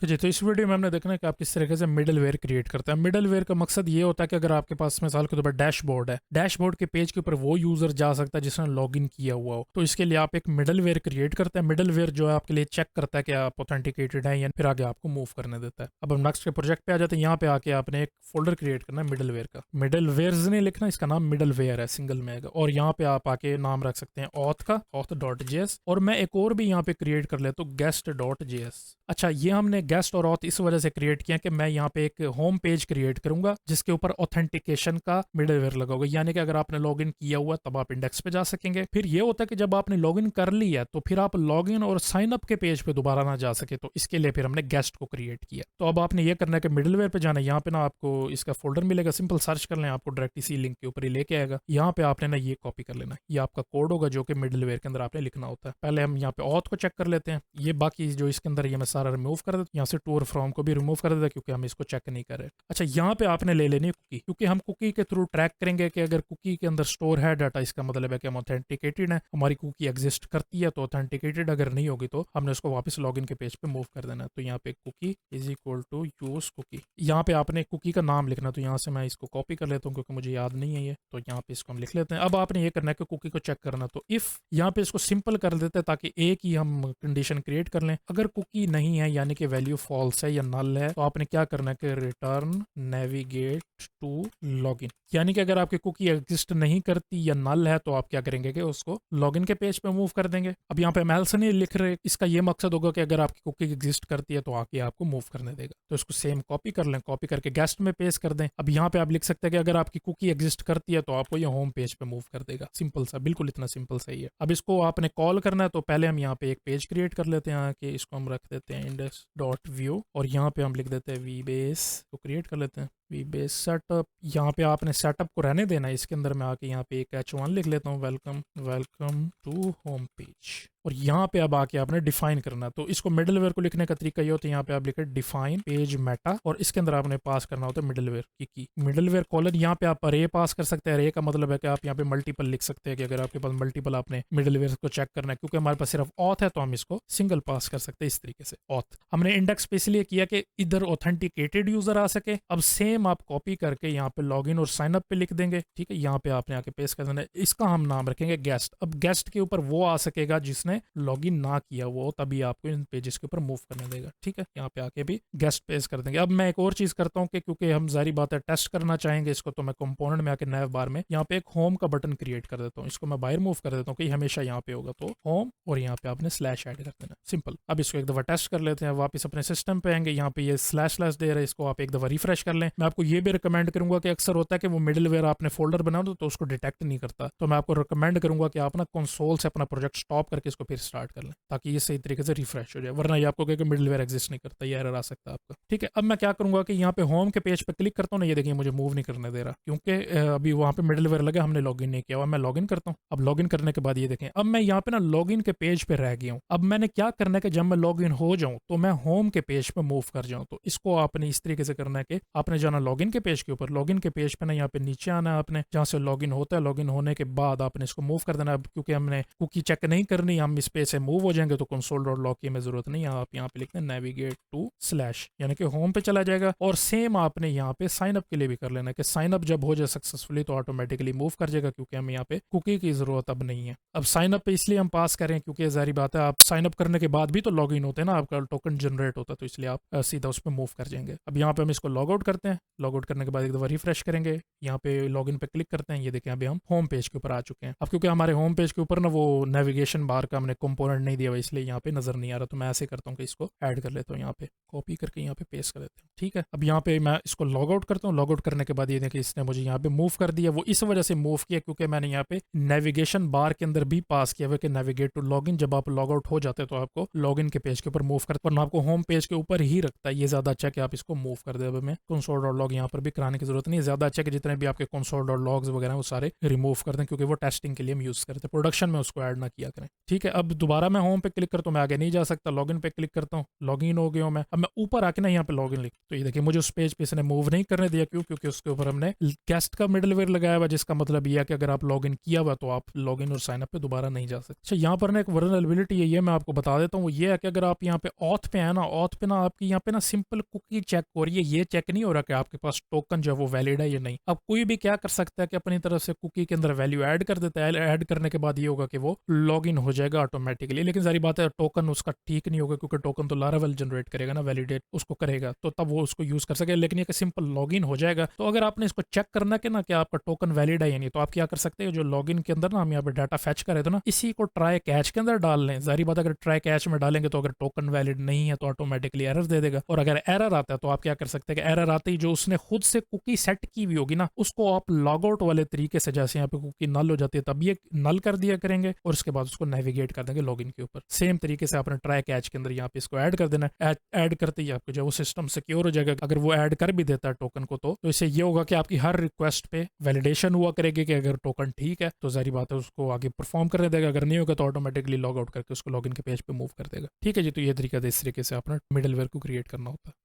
तो इस वीडियो में हमने देखना है कि आप किस तरीके से मिडल वेयर क्रिएट करते हैं। मिडल वेयर का मकसद ये होता है कि अगर आपके पास मिसाल के तौर पर डैशबोर्ड है, डैशबोर्ड के पेज के ऊपर वो यूजर जा सकता है जिसने लॉग इन किया हुआ हो, तो इसके लिए आप एक मिडल वेयर क्रिएट करते हैं। मिडल वेयर जो है आपके लिए चेक करता है कि आप ऑथेंटिकेटेड है या फिर आगे आपको मूव करने देता है। अब हम नेक्स्ट के प्रोजेक्ट पे आ जाते हैं। यहाँ पे आके आपने एक फोल्डर क्रिएट करना है मिडल वेयर का। मिडल वेयर नहीं लिखना, इसका नाम मिडल वेयर है, सिंगल में आएगा। और यहाँ पे आप आके नाम रख सकते हैं ऑथ का, auth.js। और मैं एक और भी यहाँ पे क्रिएट कर लेता हूँ guest.js। अच्छा, ये हमने गेस्ट और ऑथ इस वजह से क्रिएट किया कि मैं यहाँ पे एक होम पेज क्रिएट करूंगा जिसके ऊपर ऑथेंटिकेशन का मिडलवेयर लगा होगा, यानी कि अगर आपने लॉगिन किया हुआ तब आप इंडेक्स पे जा सकेंगे। फिर ये होता है कि जब आपने लॉगिन कर लिया तो फिर आप लॉगिन और साइन अप के पेज पे दोबारा ना जा सके, तो इसके लिए फिर हमने गेस्ट को क्रिएट किया। तो अब आपने ये करना है कि मिडलवेयर पे जाना है। यहाँ पे ना आपको इसका फोल्डर मिलेगा, सिंपल सर्च कर लें, आपको डायरेक्ट इसी लिंक के ऊपर ही लेके आएगा। यहाँ पे आपने ना ये कॉपी कर लेना, ये आपका कोड होगा जो कि मिडलवेयर के अंदर आपने लिखना होता है। पहले हम यहाँ पे ऑथ को चेक कर लेते हैं। ये बाकी जो इसके अंदर ये मैं सारा रिमूव कर देता हूँ, यहाँ से टू और फ्रॉम को भी रिमूव कर देता क्योंकि हम इसको चेक नहीं कर रहे। अच्छा, यहाँ पे आपने ले लेनी है कुकी, क्योंकि हम कुकी के थ्रू ट्रैक करेंगे कि अगर कुकी के अंदर स्टोर है डाटा, इसका मतलब है कि हम ऑथेंटिकेटेड है, हमारी कुकी एग्जिस्ट करती है। तो ऑथेंटिकेटेड अगर नहीं होगी तो हमने उसको वापस लॉगिन के पेज पे मूव कर देना है। तो यहाँ पे cookie is equal to use cookie, यहाँ पे आपने कुकी का नाम लिखना। तो यहाँ से मैं इसको कॉपी कर लेता हूँ क्योंकि मुझे याद नहीं है ये, तो यहाँ पे इसको हम लिख लेते हैं। अब आपने ये करना है कि कुकी को चेक करना, तो इफ यहाँ पे इसको सिंपल कर देते हैं ताकि एक ही हम कंडीशन क्रिएट कर लें। अगर कुकी नहीं है यानी कि वैल्यू फॉल्स है या नल है, तो आपने क्या करना है कि रिटर्न नेविगेट टू लॉगिन, यानी कि अगर आपकी कुकी एग्जिस्ट नहीं करती या नल है तो आप क्या करेंगे कि उसको लॉगिन के पेज पे मूव कर देंगे। अब यहाँ पे हम एल्स नहीं लिख रहे, इसका ये मकसद होगा कि अगर आपकी कुकी एग्जिस्ट करती है तो आके आपको मूव करने देगा। तो इसको सेम कॉपी कर लें, कॉपी करके गेस्ट में पेस्ट कर दें। अब यहाँ पे आप लिख सकते हैं कि अगर आपकी कुकी एग्जिस्ट करती है तो आपको ये होम पेज पे मूव कर देगा। सिंपल सा, बिल्कुल इतना सिंपल सही है। अब इसको आपने कॉल करना है, तो पहले हम यहाँ पे एक पेज क्रिएट कर लेते हैं कि इसको हम रख देते हैं index.view, और यहाँ पे हम लिख देते हैं vbase को क्रिएट कर लेते हैं vbase setup। यहाँ पे आपने सेटअप को रहने देना है, इसके अंदर मैं आके यहाँ पे एक h1 लिख लेता हूँ, वेलकम टू होम पेज। और यहाँ पे अब आके आपने डिफाइन करना, तो इसको मिडलवेयर को लिखने का तरीका ये होता है, यहाँ पे आप लिखे डिफाइन पेज मेटा, और इसके अंदर आपने पास करना होता है मिडलवेयर की मिडलवेयर कॉलन। यहाँ पे आप अरे पास कर सकते हैं। अरे का मतलब है कि आप यहाँ पे मल्टीपल लिख सकते हैं कि अगर आपके पास मल्टीपल आपने मिडलवेयर को चेक करना है। क्योंकि हमारे पास सिर्फ ऑथ है तो हम इसको सिंगल पास कर सकते हैं इस तरीके से। ऑथ हमने इंडेक्स पे इसलिए किया कि इधर ऑथेंटिकेटेड यूजर आ सके। अब सेम आप कॉपी करके यहाँ पे लॉगिन और साइन अप पे लिख देंगे, ठीक है। यहाँ पे आपने आके पेस्ट कर देना है। इसका हम नाम रखेंगे गेस्ट। अब गेस्ट के ऊपर वो आ सकेगा जिसने लॉगिन ना किया वो, तभी आपको इन पेजेस के ऊपर मूव करने देगा, ठीक है। यहाँ पे आके भी गेस्ट पेस्ट कर देंगे। अब मैं एक और चीज करता हूँ कि क्योंकि हम जारी बात है टेस्ट करना चाहेंगे इसको, तो मैं कंपोनेंट में आके नए बार में यहाँ पे एक होम का बटन क्रिएट कर देता हूँ। इसको मैं बाहर मूव कर देता हूँ कि हमेशा यहाँ पे होगा, तो होम, और यहाँ पे आपने स्लैश ऐड कर देना, सिंपल। अब इसको एक दफा टेस्ट कर लेते हैं, वापस अपने सिस्टम पे आएंगे। यहाँ पे ये स्लैश स्लैश दे रहा है, इसको आप एक दफा रिफ्रेश कर लें। मैं आपको ये भी रिकमेंड करूंगा कि अक्सर होता है कि वो मिडलवेयर आपने फोल्डर बना दो तो उसको डिटेक्ट नहीं करता, तो मैं आपको रिकमेंड करूंगा कि आप ना कंसोल से अपना प्रोजेक्ट स्टॉप करके इसको फिर स्टार्ट कर लें ताकि ये सही तरीके से रिफ्रेश हो जाए, वरना ये आपको कहेगा मिडलवेयर एग्जिस्ट नहीं करता, ये एरर आ सकता है आपका, ठीक है। अब मैं क्या करूंगा कि यहाँ पे होम के पेज पे क्लिक करता हूँ ना, ये देखिए मुझे मूव नहीं करने दे रहा क्योंकि अभी वहाँ पे मिडलवेयर लगा, हमने लॉगिन नहीं किया हुआ। मैं लॉगिन करता हूँ। अब लॉगिन करने के बाद ये देखें, अब मैं यहाँ पे ना लॉगिन के पेज पे रह गया हूँ। अब मैंने क्या करना है कि जब मैं लॉगिन हो जाऊँ तो मैं होम के पेज पे मूव कर जाऊँ। तो इसको आपने इस तरीके से करना है कि आपने जाना लॉगिन के पेज के ऊपर, लॉगिन के पेज पे ना यहाँ पे नीचे आना है आपने, जहाँ से लॉगिन होता है। लॉगिन होने के बाद आपने इसको मूव कर देना। अब क्योंकि हमने कुकी चेक नहीं करनी, हम इस पेज से मूव हो जाएंगे तो console.log की हमें जरूरत नहीं है। आप यहाँ पे लिखते हैं नेविगेट टू स्लैश, यानी कि होम पे चला जाएगा। और सेम आपने यहाँ पे साइन अप के लिए भी कर लेना कि साइन अप जब हो जाए सक्सेसफुली तो ऑटोमेटिकली मूव कर जाएगा, क्योंकि हमें यहाँ पे कुकी की जरूरत अब नहीं है। अब साइन अप पे इसलिए हम पास करें क्योंकि जारी बात है आप साइन अप करने के बाद भी तो लॉग इन होते हैं ना, आपका टोकन जनरेट होता है, तो इसलिए आप सीधा उस पर मूव कर जाएंगे। अब यहाँ पे हम इसको लॉग आउट करते हैं। लॉग आउट करने के बाद एक दफा रिफ्रेश करेंगे, यहाँ पे लॉग इन पे क्लिक करते हैं। ये देखें अभी हम होम पेज के ऊपर आ चुके हैं। अब क्योंकि हमारे होम पेज के ऊपर ना वो नेविगेशन बार का हमने कंपोनेंट नहीं दिया हुआ, इसलिए यहाँ पे नजर नहीं आ रहा। तो मैं ऐसे करता हूँ कि इसको ऐड कर लेता हूँ, यहाँ पे कॉपी करके यहाँ पे पेस्ट कर देता हूँ, ठीक है। अब यहाँ पे मैं इसको लॉग आउट करता हूँ। लॉग आउट करने के बाद ये देखिए इसने मुझे यहाँ पे मूव कर दिया। वो इस वजह से मूव किया क्योंकि मैंने यहाँ पे नेविगेशन बार के अंदर भी पास किया हुआ कि नेविगेट टू लॉगिन। जब आप लॉग आउट हो जाते हैं तो आपको लॉगिन के पेज के ऊपर मूव करते, वरना आपको होम पेज के ऊपर ही रखता है। ये ज्यादा अच्छा कि आप इसको मूव कर दे। अब मैं log यहाँ पर भी कराने की जरूरत नहीं है। ज्यादा अच्छा कि जितने भी आपके console.logs वगैरह वो सारे रिमूव कर दें, क्योंकि वो टेस्टिंग के लिए हम यूज करते हैं, प्रोडक्शन में उसको ऐड ना किया करें। ठीक है, अब दोबारा मैं होम पे क्लिक करता हूँ, मैं आगे नहीं जा सकता, लॉगिन पे क्लिक करता हूँ, लॉगिन हो गया हूँ मैं। अब मैं ऊपर आके ना यहाँ पे लॉगिन लिख, तो ये देखिए मुझे उस पेज पे इसने मूव नहीं करने दिया। क्यों? क्योंकि उसके ऊपर हमने गेस्ट का मिडलवेयर लगाया हुआ, जिसका मतलब ये है कि अगर आप लॉगिन किया हुआ तो आप लॉगिन और साइन अप पे दोबारा नहीं जा सकते। अच्छा, यहाँ पर ना एक वल्नरेबिलिटी है, ये मैं आपको बता देता हूँ। वो ये है कि अगर आप यहाँ पे ऑथ पे है ना, ऑथ पे ना आपकी यहाँ पे ना सिंपल कुकी चेक हो रही है, ये चेक नहीं हो रहा कि आपके पास टोकन जो है वो वैलिड है या नहीं। अब कोई भी क्या कर सकता है कि अपनी तरफ से कुकी के अंदर वैल्यू ऐड कर देता है, ऐड करने के बाद ये होगा कि वो लॉगिन हो जाएगा ऑटोमेटिकली। लेकिन सारी बात है, टोकन उसका ठीक नहीं होगा, क्योंकि टोकन तो लारावेल जनरेट करेगा ना, वैलिडेट उसको करेगा, तो तब वो उसको यूज कर सके। लेकिन ये सिंपल लॉगिन हो जाएगा। तो अगर आपने इसको चेक करना कि ना कि आपका टोकन वैलिड है या नहीं, तो आप क्या कर सकते हैं, जो लॉगिन के अंदर ना हम यहाँ पे डाटा फैच कर रहे थे ना, इसी को ट्राई कैच के अंदर डाल लें। जारी बात, अगर ट्राई कैच में डालेंगे तो अगर टोकन वैलिड नहीं है तो ऑटोमेटिकली एरर दे देगा। और अगर एरर आता है तो आप क्या कर सकते हैं कि एरर आते ही जो उसने खुद से कुकी सेट की हुई होगी ना, उसको आप लॉग आउट वाले तरीके से, जैसे यहाँ पे कुकी नल हो जाती है तब ये नल कर दिया करेंगे, और उसके बाद उसको नेविगेट कर देंगे लॉगिन के ऊपर। सेम तरीके से आपने ट्राई कैच के अंदर यहाँ पे इसको ऐड कर देना है। ऐड करते ही आपको जो वो सिस्टम सिक्योर हो जाएगा। अगर वो ऐड कर भी देता है टोकन को, तो इससे ये होगा कि आपकी हर रिक्वेस्ट पे वैलिडेशन हुआ करेगी कि अगर टोकन ठीक है तो जारी बात है उसको आगे परफॉर्म करने देगा, अगर नहीं होगा तो ऑटोमेटिकली लॉग आउट करके उसको लॉगिन के पेज पे मूव कर देगा। ठीक है जी, तो ये तरीका इस तरीके से अपना मिडलवेयर को क्रिएट करना होता है।